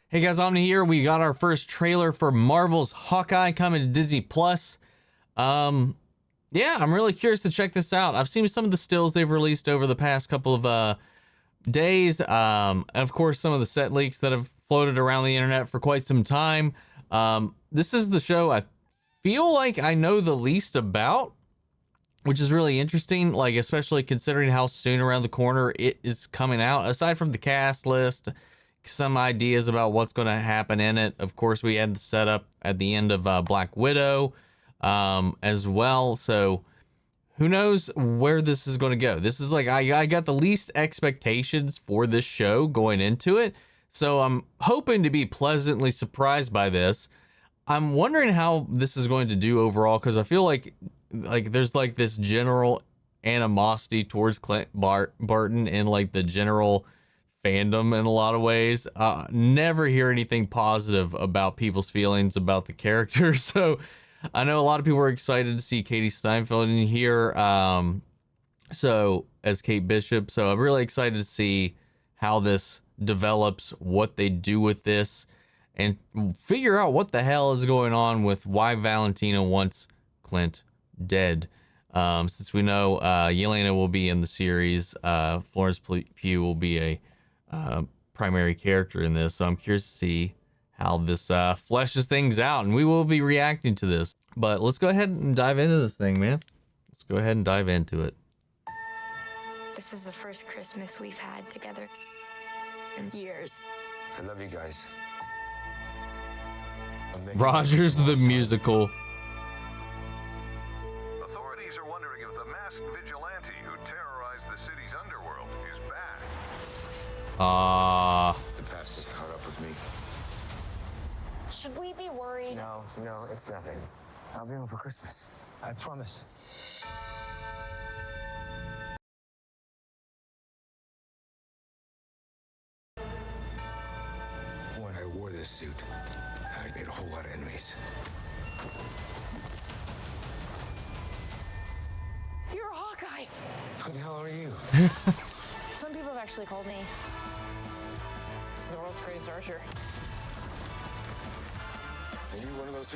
Hey guys, Omni here. We got our first trailer for Marvel's Hawkeye coming to Disney Plus. Yeah, I'm really curious to check this out. I've seen some of the stills they've released over the past couple of days, and of course some of the set leaks that have floated around the internet for quite some time. This is the show I feel like I know the least about, which is really interesting, like especially considering how soon around the corner it is coming out. Aside from the cast list, some ideas about what's going to happen in it. Of course, we had the setup at the end of Black Widow as well. So who knows where this is going to go. This is like, I got the least expectations for this show going into it. So I'm hoping to be pleasantly surprised by this. I'm wondering how this is going to do overall, because I feel like there's like this general animosity towards Clint Barton and like the general fandom in a lot of ways. Never hear anything positive about people's feelings about the character. So I know a lot of people are excited to see Hailee Steinfeld in here. So as Kate Bishop. So I'm really excited to see how this develops, what they do with this, and figure out what the hell is going on with why Valentina wants Clint dead. Since we know Yelena will be in the series, Florence Pugh will be a primary character in this, so I'm curious to see how this fleshes things out, and we will be reacting to this. But let's go ahead and dive into this thing, man. Let's go ahead and dive into it. This is the first Christmas we've had together in years. I love you guys. Rogers the musical. Authorities are wondering if the masked vigilante who terrorized the city's underworld is back. The past has caught up with me. Should we be worried? No, it's nothing. I'll be home for Christmas. I promise. When I wore this suit, I made a whole lot of enemies. You're a Hawkeye! Who the hell are you? Some people have actually called me the world's greatest archer. Are you one of those?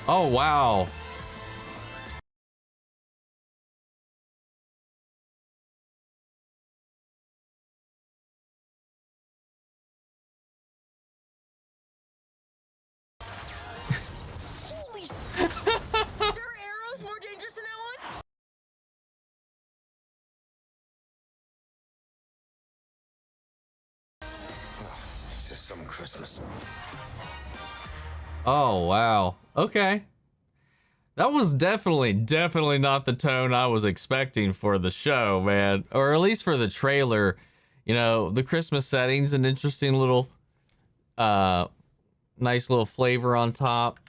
Oh wow. Holy sh! There are arrows more dangerous than that one? It's just some Christmas. Oh wow. Okay. That was definitely not the tone I was expecting for the show, man. Or at least for the trailer. You know, the Christmas setting's an interesting little nice little flavor on top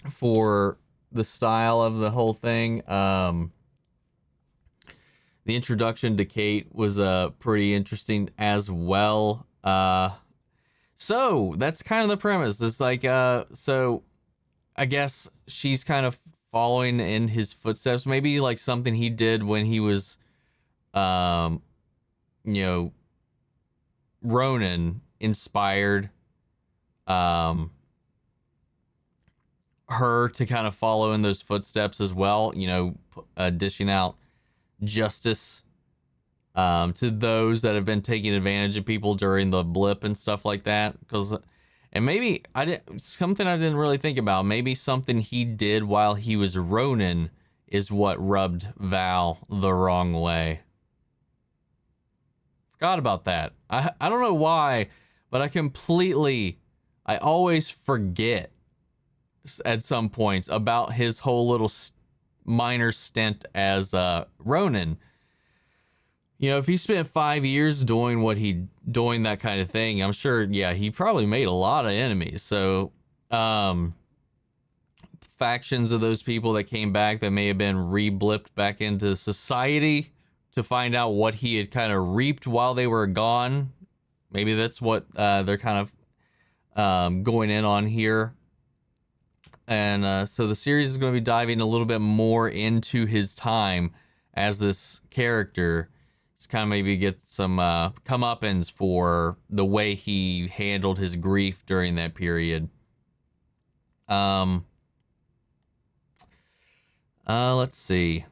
for the style of the whole thing. The introduction to Kate was pretty interesting as well. So that's kind of the premise. It's like so I guess she's kind of following in his footsteps, maybe like something he did when he was you know, Ronin inspired her to kind of follow in those footsteps as well, you know, dishing out justice to those that have been taking advantage of people during the blip and stuff like that. And maybe something I didn't really think about, maybe something he did while he was Ronin is what rubbed Val the wrong way. Forgot about that. I don't know why, but I always forget at some points about his whole little minor stint as Ronin. You know, if he spent 5 years doing that kind of thing, I'm sure, yeah, he probably made a lot of enemies. So factions of those people that came back that may have been re-blipped back into society to find out what he had kind of reaped while they were gone. Maybe that's what they're kind of going in on here. And so the series is going to be diving a little bit more into his time as this character. It's kind of maybe get some comeuppance for the way he handled his grief during that period. Let's see.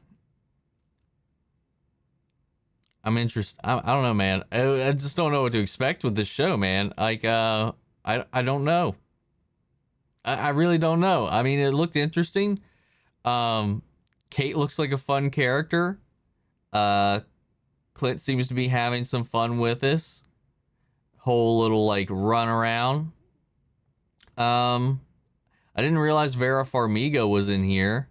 I'm interested. I don't know, man. I just don't know what to expect with this show, man. Like, I don't know. I really don't know. I mean, it looked interesting. Kate looks like a fun character. Clint seems to be having some fun with this whole little like run around. I didn't realize Vera Farmiga was in here.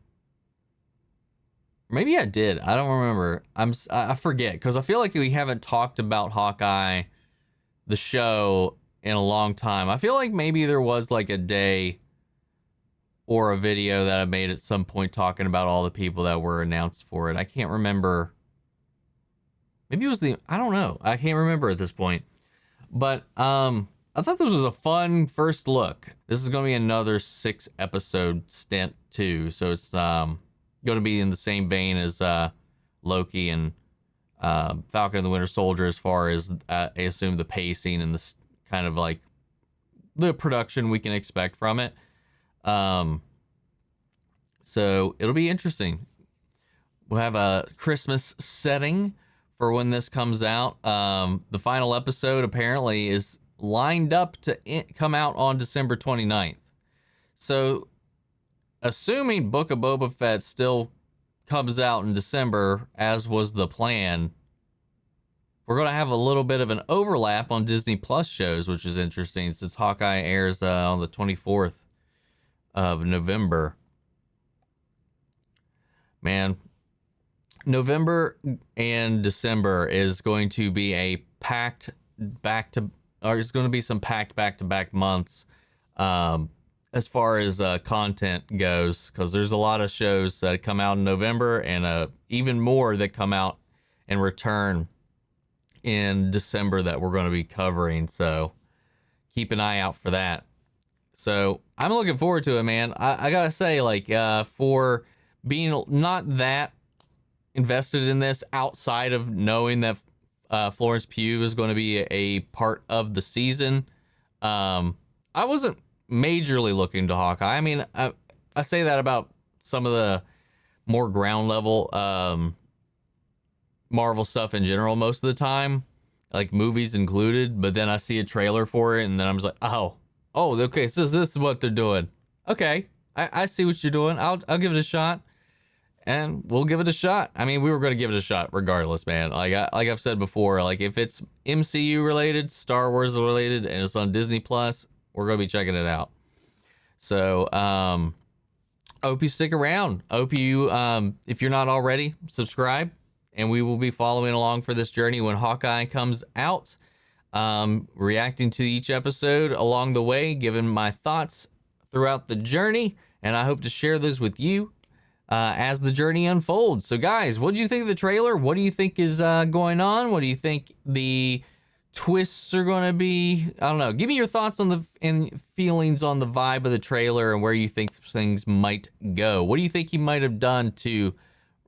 Maybe I did. I don't remember. I forget because I feel like we haven't talked about Hawkeye, the show, in a long time. I feel like maybe there was like a day or a video that I made at some point talking about all the people that were announced for it. I can't remember. Maybe it was I don't know. I can't remember at this point. But I thought this was a fun first look. This is going to be another 6-episode stint too. So it's going to be in the same vein as Loki and Falcon and the Winter Soldier as far as I assume the pacing and the kind of like the production we can expect from it. So it'll be interesting. We'll have a Christmas setting for when this comes out. The final episode apparently is lined up to come out on December 29th. So assuming Book of Boba Fett still comes out in December, as was the plan, we're going to have a little bit of an overlap on Disney Plus shows, which is interesting since Hawkeye airs on the 24th of November. Man, November and December is going to be a packed it's going to be some packed back-to-back months as far as content goes, because there's a lot of shows that come out in November and even more that come out and return in December that we're going to be covering. So keep an eye out for that. So I'm looking forward to it, man. I gotta say, like, for being not that invested in this outside of knowing that Florence Pugh is going to be a part of the season, I wasn't majorly looking to Hawkeye. I mean, I say that about some of the more ground level Marvel stuff in general most of the time, like movies included, but then I see a trailer for it and then I'm just like, oh, okay, so this is what they're doing. Okay, I see what you're doing. I'll give it a shot. And we'll give it a shot. I mean, we were going to give it a shot regardless, man. Like I've said before, like if it's MCU related, Star Wars related, and it's on Disney Plus, we're going to be checking it out. So, hope you stick around. Hope you, if you're not already, subscribe, and we will be following along for this journey when Hawkeye comes out. Reacting to each episode along the way, giving my thoughts throughout the journey, and I hope to share those with you as the journey unfolds. So guys, what do you think of the trailer? What do you think is going on? What do you think the twists are going to be? I don't know. Give me your thoughts on and feelings on the vibe of the trailer and where you think things might go. What do you think he might have done to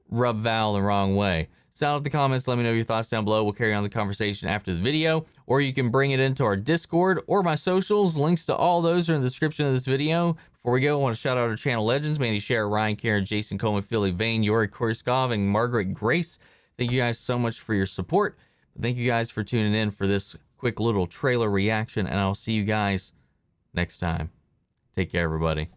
rub Val the wrong way? Sound out the comments. Let me know your thoughts down below. We'll carry on the conversation after the video, or you can bring it into our Discord or my socials. Links to all those are in the description of this video. Before we go, I want to shout out our channel legends, Mandy Share, Ryan Karen, Jason Coleman, Philly Vane, Yori Korskov, and Margaret Grace. Thank you guys so much for your support. Thank you guys for tuning in for this quick little trailer reaction, and I'll see you guys next time. Take care, everybody.